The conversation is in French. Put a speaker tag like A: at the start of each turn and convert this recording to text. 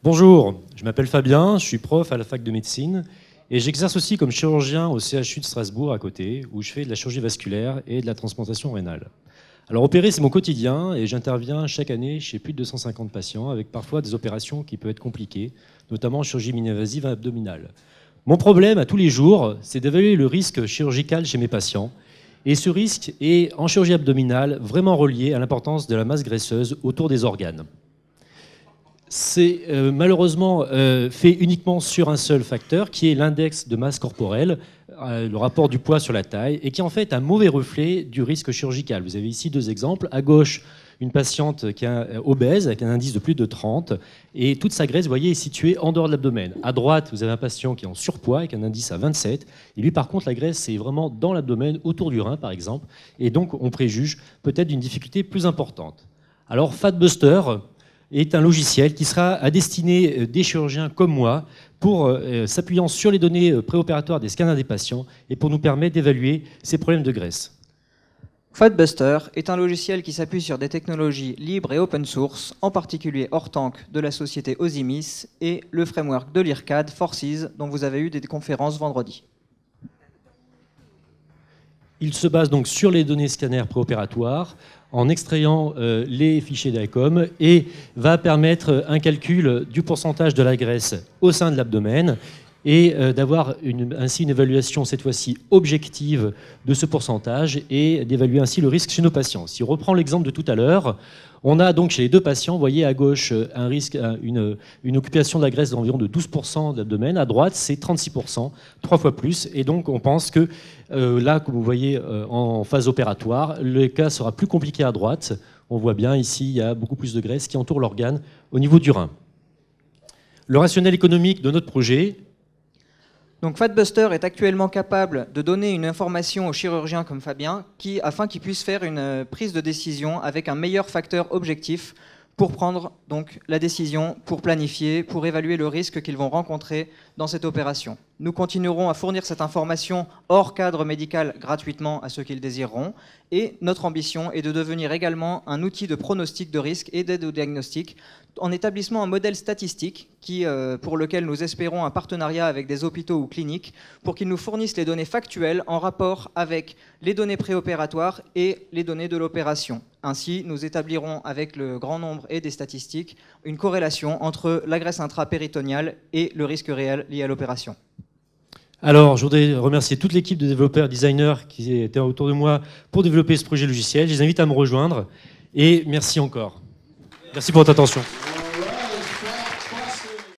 A: Bonjour, je m'appelle Fabien, je suis prof à la fac de médecine et j'exerce aussi comme chirurgien au CHU de Strasbourg à côté, où je fais de la chirurgie vasculaire et de la transplantation rénale. Alors opérer, c'est mon quotidien et j'interviens chaque année chez plus de 250 patients avec parfois des opérations qui peuvent être compliquées, notamment en chirurgie mini-invasive abdominale. Mon problème à tous les jours, c'est d'évaluer le risque chirurgical chez mes patients. Et ce risque est, en chirurgie abdominale, vraiment relié à l'importance de la masse graisseuse autour des organes. C'est malheureusement fait uniquement sur un seul facteur, qui est l'index de masse corporelle, le rapport du poids sur la taille, et qui est en fait un mauvais reflet du risque chirurgical. Vous avez ici deux exemples. À gauche, une patiente qui est obèse, avec un indice de plus de 30, et toute sa graisse, vous voyez, est située en dehors de l'abdomen. À droite, vous avez un patient qui est en surpoids, avec un indice à 27, et lui, par contre, la graisse, c'est vraiment dans l'abdomen, autour du rein, par exemple, et donc on préjuge peut-être d'une difficulté plus importante. Alors, Fatbuster est un logiciel qui sera à destinée des chirurgiens comme moi pour s'appuyant sur les données préopératoires des scanners des patients et pour nous permettre d'évaluer ces problèmes de graisse.
B: Fatbuster est un logiciel qui s'appuie sur des technologies libres et open source, en particulier Hortank de la société Osimis et le framework de l'IRCAD Forces dont vous avez eu des conférences vendredi.
A: Il se base donc sur les données scanners préopératoires en extrayant les fichiers d'ICOM et va permettre un calcul du pourcentage de la graisse au sein de l'abdomen et d'avoir ainsi une évaluation cette fois-ci objective de ce pourcentage et d'évaluer ainsi le risque chez nos patients. Si on reprend l'exemple de tout à l'heure, on a donc chez les deux patients, vous voyez à gauche un risque, une occupation de la graisse d'environ de 12% de l'abdomen, à droite c'est 36%, 3 fois plus, et donc on pense que là, comme vous voyez en phase opératoire, le cas sera plus compliqué à droite. On voit bien ici, il y a beaucoup plus de graisse qui entoure l'organe au niveau du rein. Le rationnel économique de notre projet.
B: Donc Fatbuster est actuellement capable de donner une information aux chirurgiens comme Fabien afin qu'ils puissent faire une prise de décision avec un meilleur facteur objectif pour prendre donc la décision, pour planifier, pour évaluer le risque qu'ils vont rencontrer dans cette opération. Nous continuerons à fournir cette information hors cadre médical gratuitement à ceux qui le désireront. Et notre ambition est de devenir également un outil de pronostic de risque et d'aide au diagnostic en établissant un modèle statistique pour lequel nous espérons un partenariat avec des hôpitaux ou cliniques pour qu'ils nous fournissent les données factuelles en rapport avec les données préopératoires et les données de l'opération. Ainsi, nous établirons avec le grand nombre et des statistiques une corrélation entre la graisse intrapéritonéale et le risque réel lié à l'opération.
A: Alors, je voudrais remercier toute l'équipe de développeurs, designers qui étaient autour de moi pour développer ce projet logiciel. Je les invite à me rejoindre et merci encore. Merci pour votre attention.